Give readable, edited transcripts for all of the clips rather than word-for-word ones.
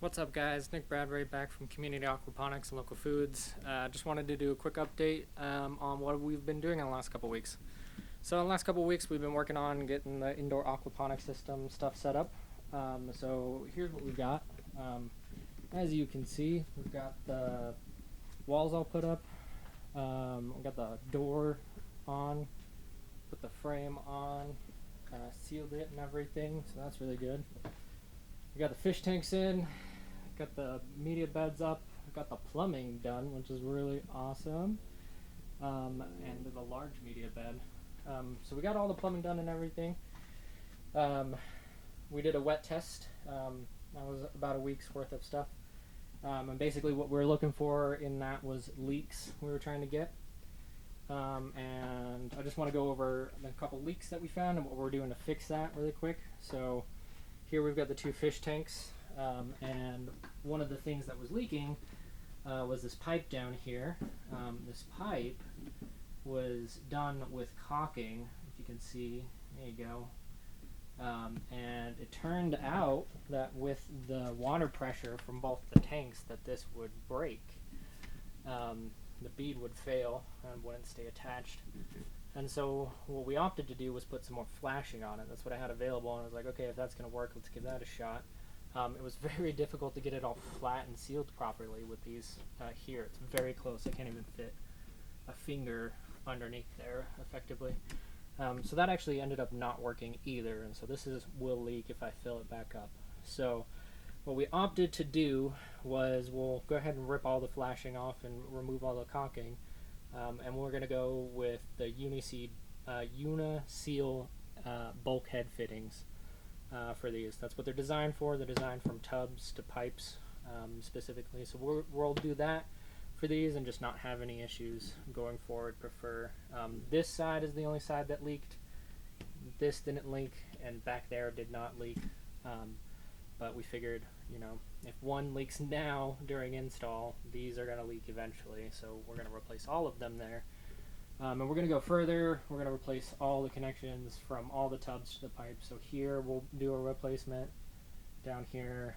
What's up, guys? Nick Bradbury back from Community Aquaponics and Local Foods. Just wanted to do a quick update on what we've been doing in the last couple weeks. So in the last couple weeks we've been working on getting the indoor aquaponics system stuff set up. So here's what we've got. As you can see, we've got the walls all put up. We've got the door on, put the frame on, sealed it and everything, so that's really good. We got the fish tanks in, got the media beds up, got the plumbing done, which is really awesome, and the large media bed. So we got all the plumbing done and everything. We did a wet test. That was about a week's worth of stuff. And basically what we were looking for in that was leaks we were trying to get. And I just want to go over a couple leaks that we found and what we're doing to fix that really quick. So here we've got the two fish tanks, and one of the things that was leaking was this pipe down here. This pipe was done with caulking, if you can see. There you go. And it turned out that with the water pressure from both the tanks that this would break. The bead would fail and wouldn't stay attached. And so what we opted to do was put some more flashing on it. That's what I had available, and I was like, okay, if that's going to work, let's give that a shot. It was very difficult to get it all flat and sealed properly with these here. It's very close. I can't even fit a finger underneath there effectively. So that actually ended up not working either, and so this will leak if I fill it back up. So what we opted to do was we'll go ahead and rip all the flashing off and remove all the caulking. And we're going to go with the Uniseal bulkhead fittings for these. That's what they're designed for. They're designed from tubs to pipes specifically. So we'll do that for these and just not have any issues going forward. Prefer this side is the only side that leaked. This didn't leak, and back there did not leak. But we figured, you know, if one leaks now during install, these are going to leak eventually, so we're going to replace all of them there. And we're going to go further. We're going to replace all the connections from all the tubs to the pipe. So here we'll do a replacement, down here,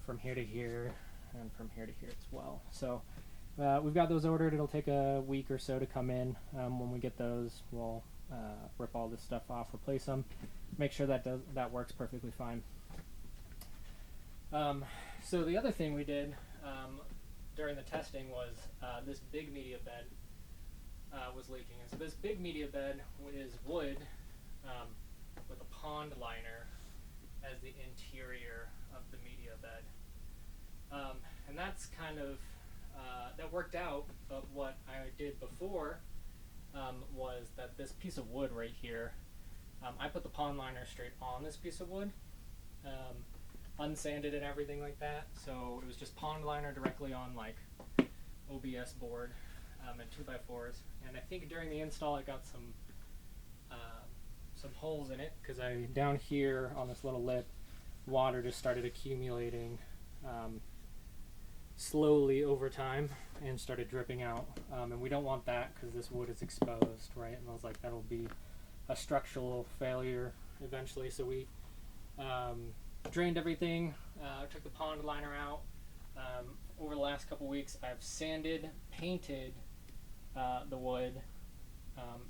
from here to here, and from here to here as well. So we've got those ordered. It'll take a week or so to come in. When we get those, we'll rip all this stuff off, replace them, make sure that works perfectly fine. So the other thing we did during the testing was this big media bed was leaking. And so this big media bed is wood with a pond liner as the interior of the media bed. And that's kind of, that worked out, but what I did before was that this piece of wood right here, I put the pond liner straight on this piece of wood. Unsanded and everything like that, so it was just pond liner directly on like OBS board and 2x4s. And I think during the install I got some holes in it because down here on this little lip, water just started accumulating slowly over time and started dripping out. And we don't want that because this wood is exposed, right? And I was like, that'll be a structural failure eventually. So we drained everything, took the pond liner out. Over the last couple weeks I've sanded, painted the wood,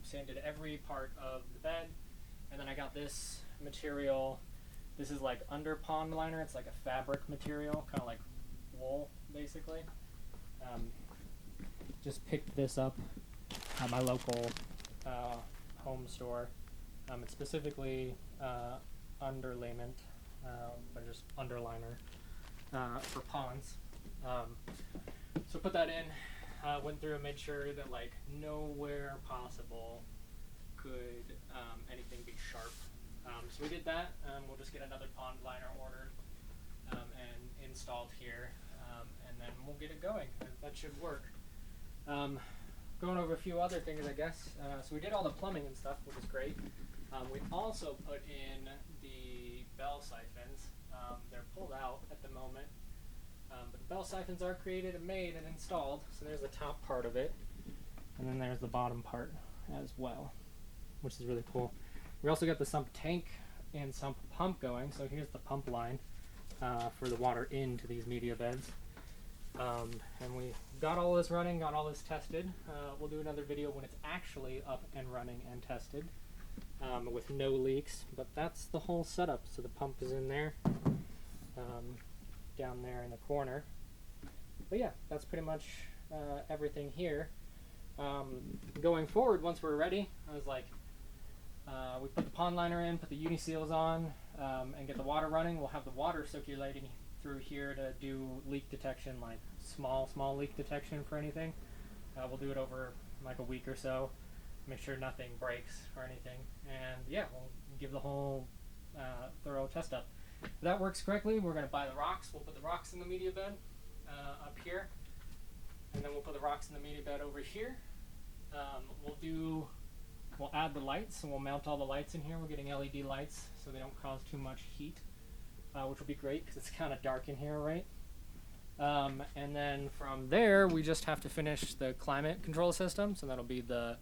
sanded every part of the bed, and then I got this material. This is like under pond liner. It's like a fabric material, kind of like wool basically. Just picked this up at my local home store. It's specifically underlayment, but just underliner for ponds. So put that in, went through and made sure that like nowhere possible could anything be sharp. So we did that. We'll just get another pond liner ordered and installed here, and then we'll get it going. That should work. Going over a few other things, I guess. So we did all the plumbing and stuff, which is great. We also put in the bell siphons. They're pulled out at the moment, but the bell siphons are created and made and installed. So there's the top part of it, and then there's the bottom part as well, which is really cool. We also got the sump tank and sump pump going. So here's the pump line. for the water into these media beds. And we got all this running, got all this tested. We'll do another video when it's actually up and running and tested with no leaks, but that's the whole setup. So the pump is in there, down there in the corner. But yeah, that's pretty much everything here. Going forward, once we're ready, I was like, we put the pond liner in, put the uni seals on, and get the water running. We'll have the water circulating through here to do leak detection, like small leak detection for anything. We'll do it over like a week or so, make sure nothing breaks or anything, and yeah, we'll give the whole thorough test up. If that works correctly, we're going to buy the rocks. We'll put the rocks in the media bed up here, and then we'll put the rocks in the media bed over here. We'll add the lights, and we'll mount all the lights in here. We're getting LED lights so they don't cause too much heat, which will be great because it's kind of dark in here, right? And then from there, we just have to finish the climate control system. So that'll be the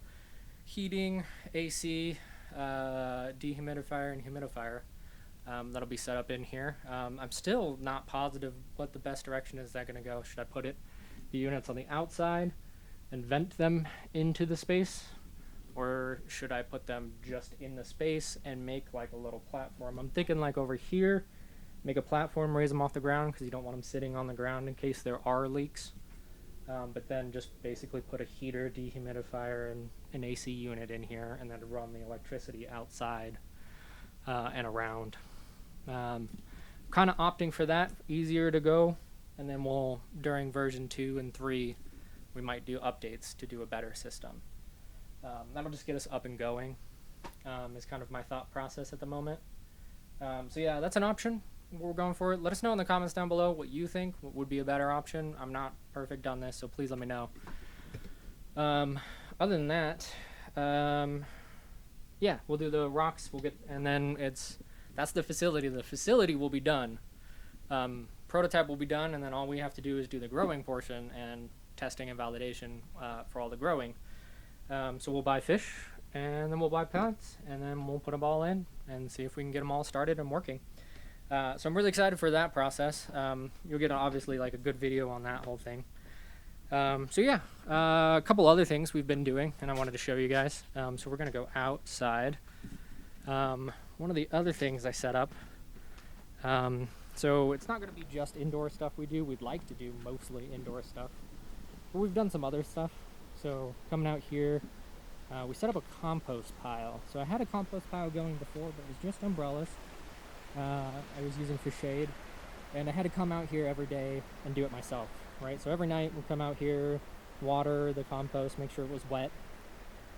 heating, AC, dehumidifier, and humidifier. That'll be set up in here. I'm still not positive what the best direction is that going to go. Should I put the units on the outside and vent them into the space? Or should I put them just in the space and make like a little platform? I'm thinking like over here, make a platform, raise them off the ground because you don't want them sitting on the ground in case there are leaks. But then just basically put a heater, dehumidifier, and an AC unit in here, and then run the electricity outside and around. Kind of opting for that, easier to go, and then during version 2 and 3, we might do updates to do a better system. That'll just get us up and going, is kind of my thought process at the moment. So yeah, that's an option. We're going for it. Let us know in the comments down below what you think would be a better option. I'm not perfect on this, so please let me know. Other than that, yeah, we'll do the rocks. And then that's the facility. The facility will be done. Prototype will be done, and then all we have to do is do the growing portion and testing and validation for all the growing. So we'll buy fish, and then we'll buy plants, and then we'll put them all in and see if we can get them all started and working. So I'm really excited for that process. You'll get obviously like a good video on that whole thing. So yeah, a couple other things we've been doing, and I wanted to show you guys. So we're gonna go outside. One of the other things I set up. So it's not gonna be just indoor stuff we do. We'd like to do mostly indoor stuff, but we've done some other stuff. So coming out here, we set up a compost pile. So I had a compost pile going before, but it was just umbrellas. I was using for shade, and I had to come out here every day and do it myself, right? So every night we'll come out here, water the compost, make sure it was wet,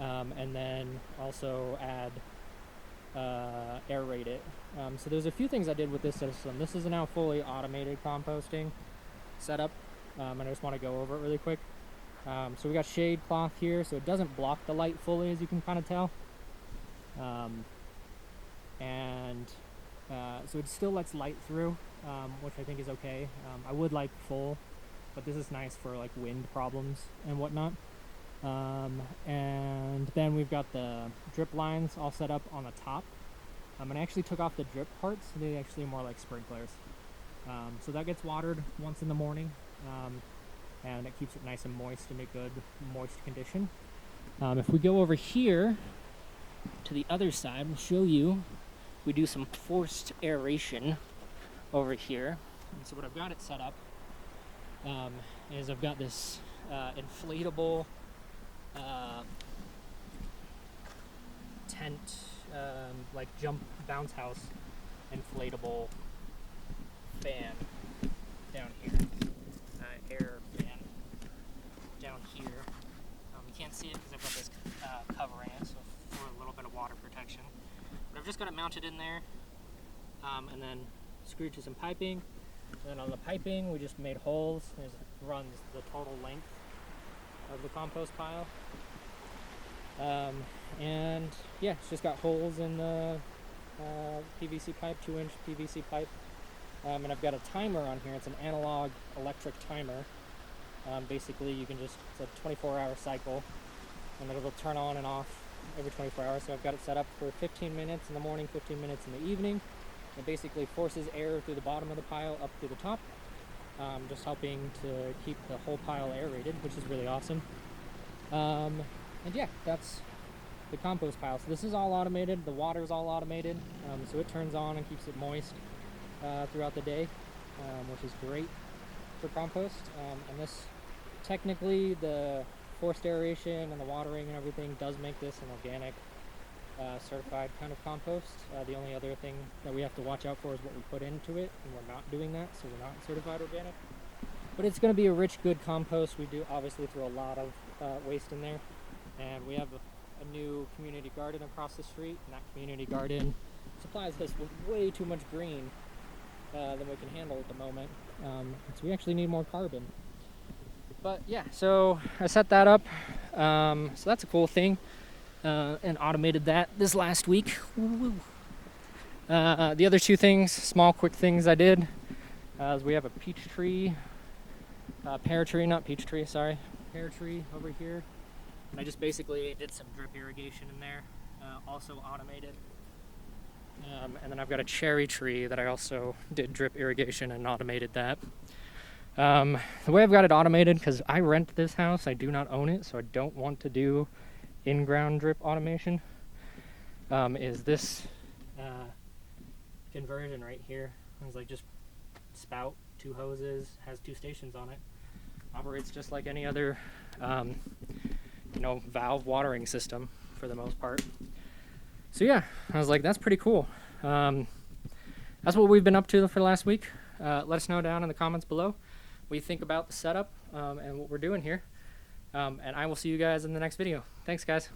and then also aerate it. So there's a few things I did with this system. This is a now fully automated composting setup, and I just want to go over it really quick. So we got shade cloth here, so it doesn't block the light fully, as you can kind of tell. So it still lets light through, which I think is okay. I would like full, but this is nice for like wind problems and whatnot. And then we've got the drip lines all set up on the top. And I actually took off the drip parts. They actually are more like sprinklers. So that gets watered once in the morning. And it keeps it nice and moist in a good moist condition. If we go over here to the other side, we'll show you, we do some forced aeration over here. And so what I've got it set up is I've got this inflatable tent, like bounce house inflatable fan down here, air fan down here. You can't see it because I've got this covering it, so for a little bit of water protection. But I've just got it mounted in there, and then screwed to some piping. And then on the piping, we just made holes. It runs the total length of the compost pile. And yeah, it's just got holes in the PVC pipe, 2-inch PVC pipe. And I've got a timer on here. It's an analog electric timer. Basically, you can it's a 24-hour cycle, and it'll turn on and off every 24 hours. So I've got it set up for 15 minutes in the morning, 15 minutes in the evening. It basically forces air through the bottom of the pile up through the top, just helping to keep the whole pile aerated, which is really awesome. And yeah, that's the compost pile. So this is all automated. The water is all automated, so it turns on and keeps it moist throughout the day, which is great for compost. And this, technically, the forced aeration and the watering and everything does make this an organic certified kind of compost. The only other thing that we have to watch out for is what we put into it, and we're not doing that, so we're not certified organic. But it's going to be a rich, good compost. We do obviously throw a lot of waste in there, and we have a new community garden across the street, and that community garden supplies us with way too much green than we can handle at the moment, so we actually need more carbon. But yeah, so I set that up, so that's a cool thing, and automated that this last week. Woo-woo. The other two things, small quick things I did, is we have a peach tree, pear tree over here, and I just basically did some drip irrigation in there, also automated. And then I've got a cherry tree that I also did drip irrigation and automated that. The way I've got it automated, because I rent this house, I do not own it, so I don't want to do in-ground drip automation, is this conversion right here. It's like just spout, 2 hoses, has 2 stations on it. Operates just like any other valve watering system for the most part. So yeah, I was like, that's pretty cool. That's what we've been up to for the last week. Let us know down in the comments below what you think about the setup and what we're doing here. And I will see you guys in the next video. Thanks, guys.